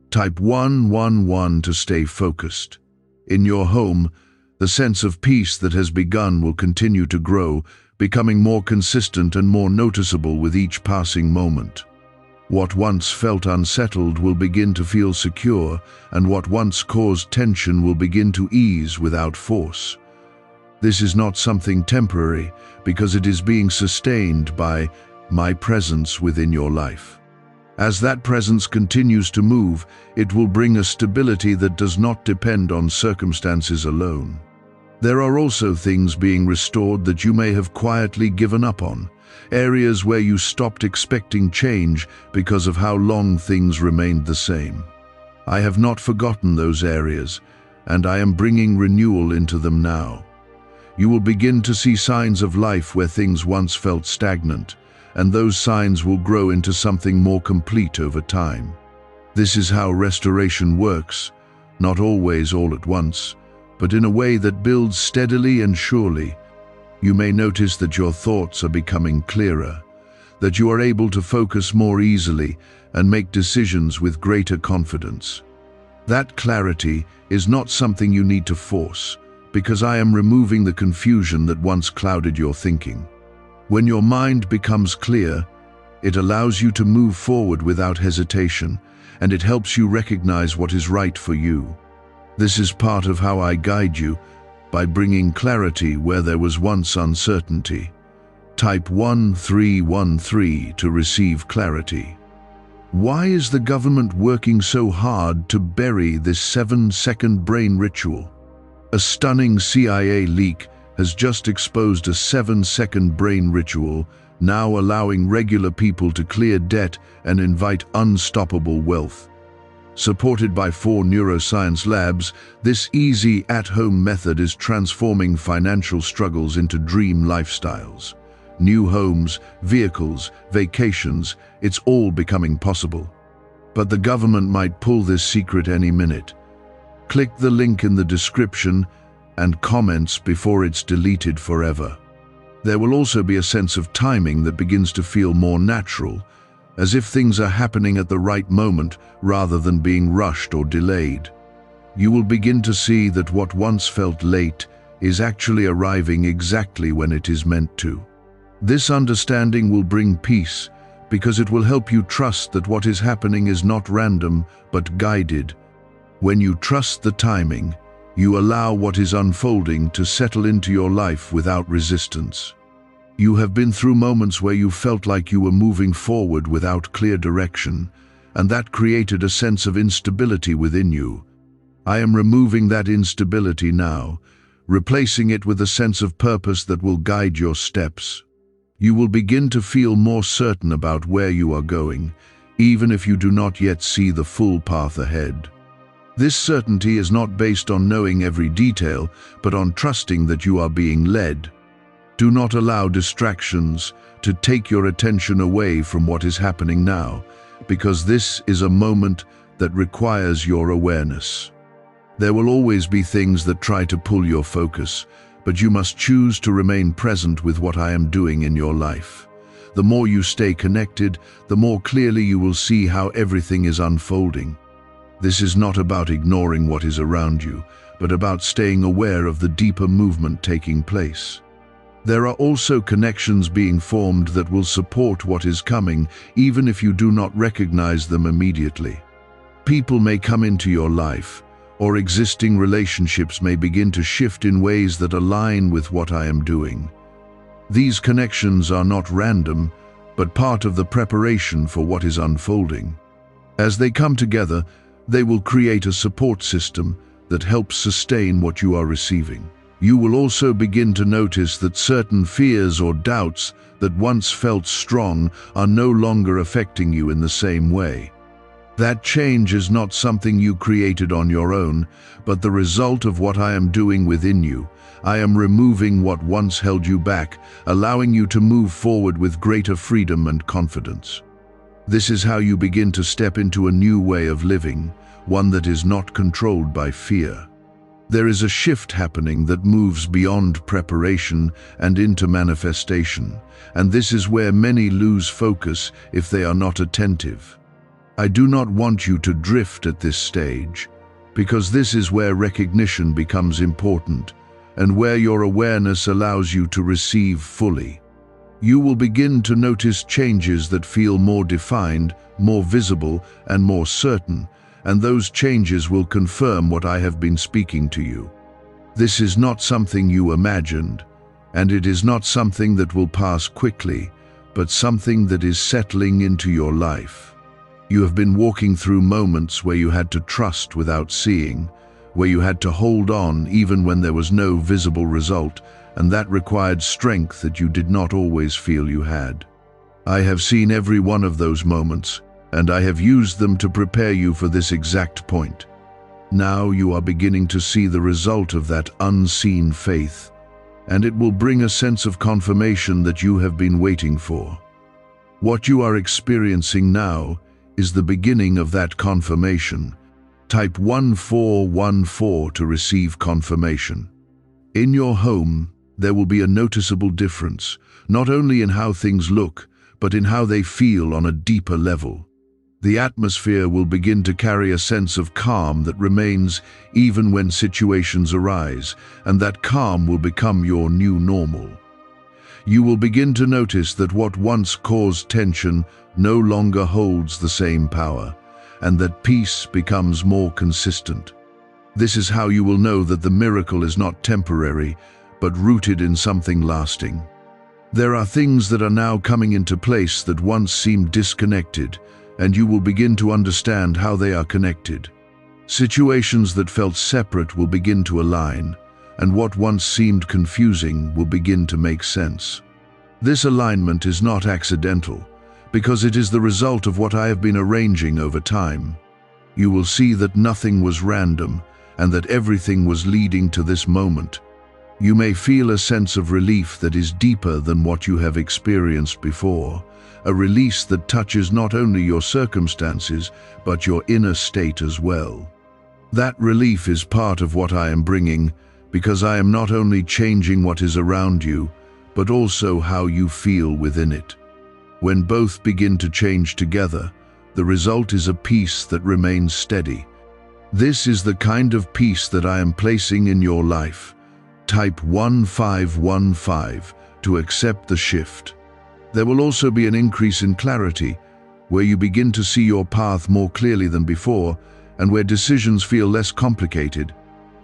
Type 111 to stay focused. In your home, the sense of peace that has begun will continue to grow, becoming more consistent and more noticeable with each passing moment. What once felt unsettled will begin to feel secure, and what once caused tension will begin to ease without force. This is not something temporary, because it is being sustained by my presence within your life. As that presence continues to move, it will bring a stability that does not depend on circumstances alone. There are also things being restored that you may have quietly given up on, areas where you stopped expecting change because of how long things remained the same. I have not forgotten those areas, and I am bringing renewal into them now. You will begin to see signs of life where things once felt stagnant, and those signs will grow into something more complete over time. This is how restoration works, not always all at once, but in a way that builds steadily and surely. You may notice that your thoughts are becoming clearer, that you are able to focus more easily and make decisions with greater confidence. That clarity is not something you need to force, because I am removing the confusion that once clouded your thinking. When your mind becomes clear, it allows you to move forward without hesitation, and it helps you recognize what is right for you. This is part of how I guide you, by bringing clarity where there was once uncertainty. Type 1313 to receive clarity. Why is the government working so hard to bury this 7-second brain ritual? A stunning CIA leak has just exposed a 7-second brain ritual, now allowing regular people to clear debt and invite unstoppable wealth. Supported by 4 neuroscience labs, this easy at-home method is transforming financial struggles into dream lifestyles. New homes, vehicles, vacations, it's all becoming possible. But the government might pull this secret any minute. Click the link in the description and comments before it's deleted forever. There will also be a sense of timing that begins to feel more natural, as if things are happening at the right moment rather than being rushed or delayed. You will begin to see that what once felt late is actually arriving exactly when it is meant to. This understanding will bring peace, because it will help you trust that what is happening is not random but guided. When you trust the timing, you allow what is unfolding to settle into your life without resistance. You have been through moments where you felt like you were moving forward without clear direction, and that created a sense of instability within you. I am removing that instability now, replacing it with a sense of purpose that will guide your steps. You will begin to feel more certain about where you are going, even if you do not yet see the full path ahead. This certainty is not based on knowing every detail, but on trusting that you are being led. Do not allow distractions to take your attention away from what is happening now, because this is a moment that requires your awareness. There will always be things that try to pull your focus, but you must choose to remain present with what I am doing in your life. The more you stay connected, the more clearly you will see how everything is unfolding. This is not about ignoring what is around you, but about staying aware of the deeper movement taking place. There are also connections being formed that will support what is coming, even if you do not recognize them immediately. People may come into your life, or existing relationships may begin to shift in ways that align with what I am doing. These connections are not random, but part of the preparation for what is unfolding. As they come together, they will create a support system that helps sustain what you are receiving. You will also begin to notice that certain fears or doubts that once felt strong are no longer affecting you in the same way. That change is not something you created on your own, but the result of what I am doing within you. I am removing what once held you back, allowing you to move forward with greater freedom and confidence. This is how you begin to step into a new way of living, one that is not controlled by fear. There is a shift happening that moves beyond preparation and into manifestation, and this is where many lose focus if they are not attentive. I do not want you to drift at this stage, because this is where recognition becomes important and where your awareness allows you to receive fully. You will begin to notice changes that feel more defined, more visible, and more certain, and those changes will confirm what I have been speaking to you. This is not something you imagined, and it is not something that will pass quickly, but something that is settling into your life. You have been walking through moments where you had to trust without seeing, where you had to hold on even when there was no visible result, and that required strength that you did not always feel you had. I have seen every one of those moments, and I have used them to prepare you for this exact point. Now you are beginning to see the result of that unseen faith, and it will bring a sense of confirmation that you have been waiting for. What you are experiencing now is the beginning of that confirmation. Type 1414 to receive confirmation. In your home, there will be a noticeable difference, not only in how things look, but in how they feel on a deeper level. The atmosphere will begin to carry a sense of calm that remains even when situations arise, and that calm will become your new normal. You will begin to notice that what once caused tension no longer holds the same power, and that peace becomes more consistent. This is how you will know that the miracle is not temporary, but rooted in something lasting. There are things that are now coming into place that once seemed disconnected, and you will begin to understand how they are connected. Situations that felt separate will begin to align, and what once seemed confusing will begin to make sense. This alignment is not accidental, because it is the result of what I have been arranging over time. You will see that nothing was random, and that everything was leading to this moment. You may feel a sense of relief that is deeper than what you have experienced before, a release that touches not only your circumstances, but your inner state as well. That relief is part of what I am bringing, because I am not only changing what is around you, but also how you feel within it. When both begin to change together, the result is a peace that remains steady. This is the kind of peace that I am placing in your life. Type 1515 to accept the shift. There will also be an increase in clarity, where you begin to see your path more clearly than before, and where decisions feel less complicated.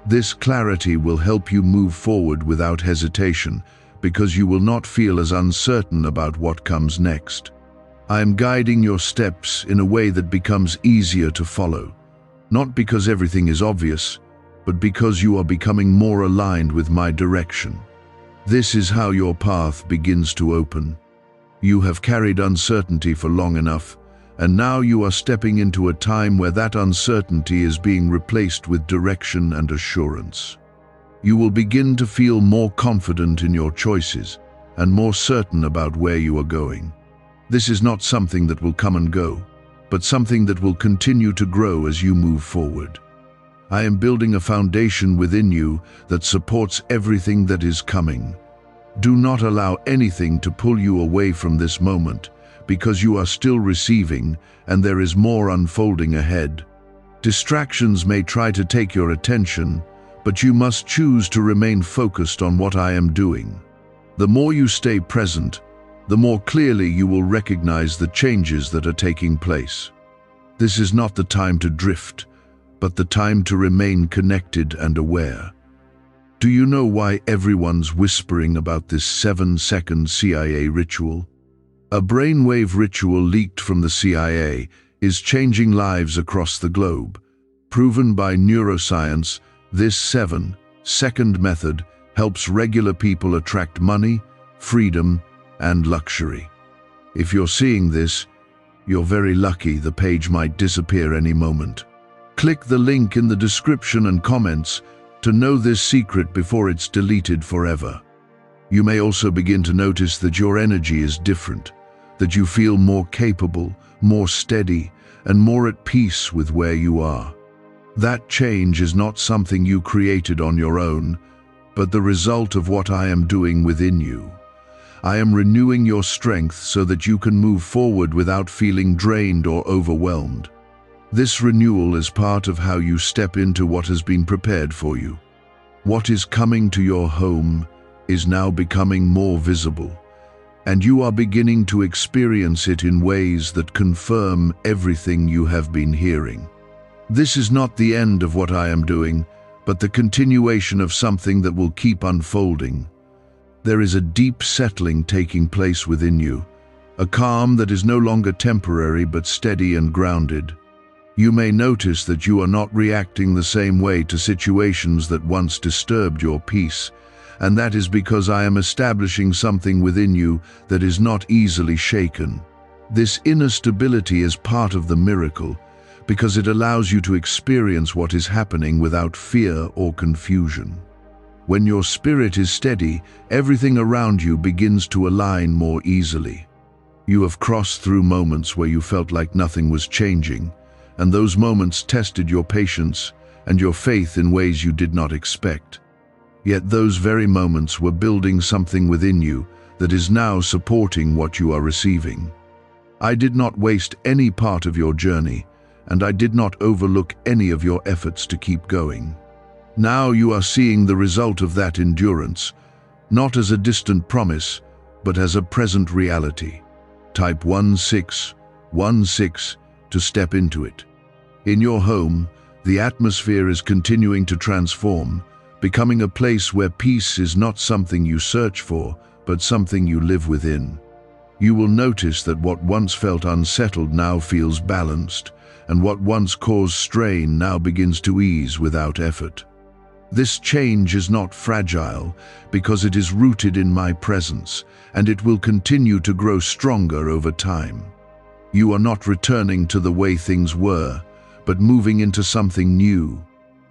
This clarity will help you move forward without hesitation, because you will not feel as uncertain about what comes next. I am guiding your steps in a way that becomes easier to follow, not because everything is obvious, but because you are becoming more aligned with my direction. This is how your path begins to open. You have carried uncertainty for long enough, and now you are stepping into a time where that uncertainty is being replaced with direction and assurance. You will begin to feel more confident in your choices and more certain about where you are going. This is not something that will come and go, but something that will continue to grow as you move forward. I am building a foundation within you that supports everything that is coming. Do not allow anything to pull you away from this moment, because you are still receiving and there is more unfolding ahead. Distractions may try to take your attention, but you must choose to remain focused on what I am doing. The more you stay present, the more clearly you will recognize the changes that are taking place. This is not the time to drift, but the time to remain connected and aware. Do you know why everyone's whispering about this 7-second CIA ritual? A brainwave ritual leaked from the CIA is changing lives across the globe. Proven by neuroscience, this 7-second method helps regular people attract money, freedom, and luxury. If you're seeing this, you're very lucky. The page might disappear any moment. Click the link in the description and comments to know this secret before it's deleted forever. You may also begin to notice that your energy is different, that you feel more capable, more steady, and more at peace with where you are. That change is not something you created on your own, but the result of what I am doing within you. I am renewing your strength so that you can move forward without feeling drained or overwhelmed. This renewal is part of how you step into what has been prepared for you. What is coming to your home is now becoming more visible, and you are beginning to experience it in ways that confirm everything you have been hearing. This is not the end of what I am doing, but the continuation of something that will keep unfolding. There is a deep settling taking place within you, a calm that is no longer temporary but steady and grounded. You may notice that you are not reacting the same way to situations that once disturbed your peace, and that is because I am establishing something within you that is not easily shaken. This inner stability is part of the miracle, because it allows you to experience what is happening without fear or confusion. When your spirit is steady, everything around you begins to align more easily. You have crossed through moments where you felt like nothing was changing, and those moments tested your patience and your faith in ways you did not expect. Yet those very moments were building something within you that is now supporting what you are receiving. I did not waste any part of your journey, and I did not overlook any of your efforts to keep going. Now you are seeing the result of that endurance, not as a distant promise, but as a present reality. Type 1616 to step into it. In your home, the atmosphere is continuing to transform, becoming a place where peace is not something you search for, but something you live within. You will notice that what once felt unsettled now feels balanced, and what once caused strain now begins to ease without effort. This change is not fragile because it is rooted in my presence, and it will continue to grow stronger over time. You are not returning to the way things were, but moving into something new.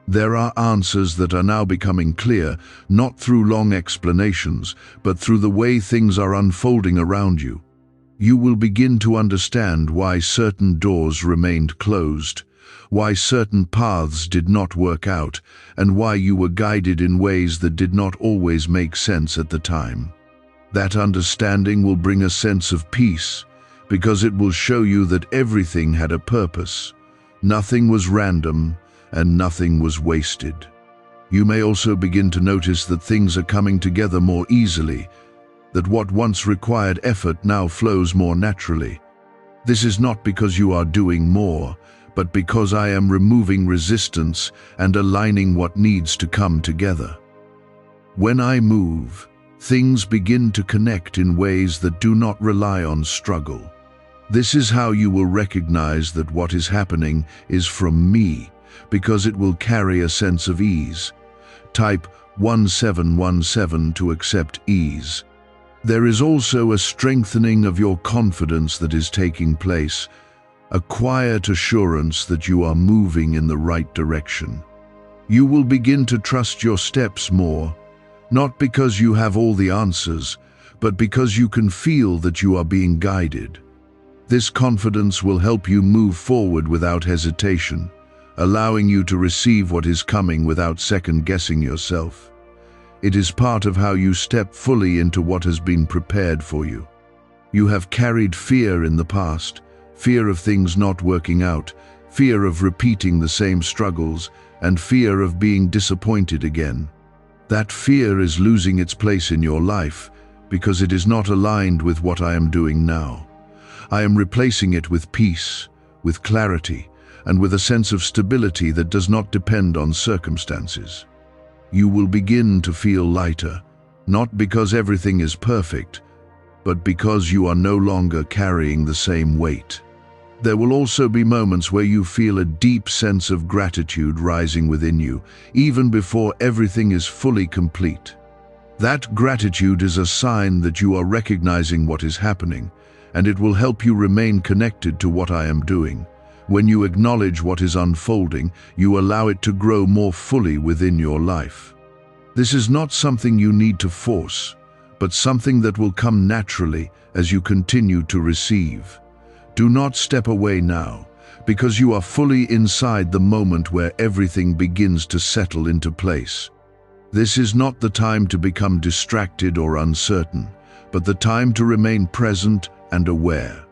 There are answers that are now becoming clear, not through long explanations, but through the way things are unfolding around you. You will begin to understand why certain doors remained closed, why certain paths did not work out, and why you were guided in ways that did not always make sense at the time. That understanding will bring a sense of peace, because it will show you that everything had a purpose. Nothing was random, and nothing was wasted. You may also begin to notice that things are coming together more easily, that what once required effort now flows more naturally. This is not because you are doing more, but because I am removing resistance and aligning what needs to come together. When I move, things begin to connect in ways that do not rely on struggle. This is how you will recognize that what is happening is from me, because it will carry a sense of ease. Type 1717 to accept ease. There is also a strengthening of your confidence that is taking place, a quiet assurance that you are moving in the right direction. You will begin to trust your steps more, not because you have all the answers, but because you can feel that you are being guided. This confidence will help you move forward without hesitation, allowing you to receive what is coming without second-guessing yourself. It is part of how you step fully into what has been prepared for you. You have carried fear in the past, fear of things not working out, fear of repeating the same struggles, and fear of being disappointed again. That fear is losing its place in your life because it is not aligned with what I am doing now. I am replacing it with peace, with clarity, and with a sense of stability that does not depend on circumstances. You will begin to feel lighter, not because everything is perfect, but because you are no longer carrying the same weight. There will also be moments where you feel a deep sense of gratitude rising within you, even before everything is fully complete. That gratitude is a sign that you are recognizing what is happening, and it will help you remain connected to what I am doing. When you acknowledge what is unfolding, you allow it to grow more fully within your life. This is not something you need to force, but something that will come naturally as you continue to receive. Do not step away now, because you are fully inside the moment where everything begins to settle into place. This is not the time to become distracted or uncertain, but the time to remain present and aware.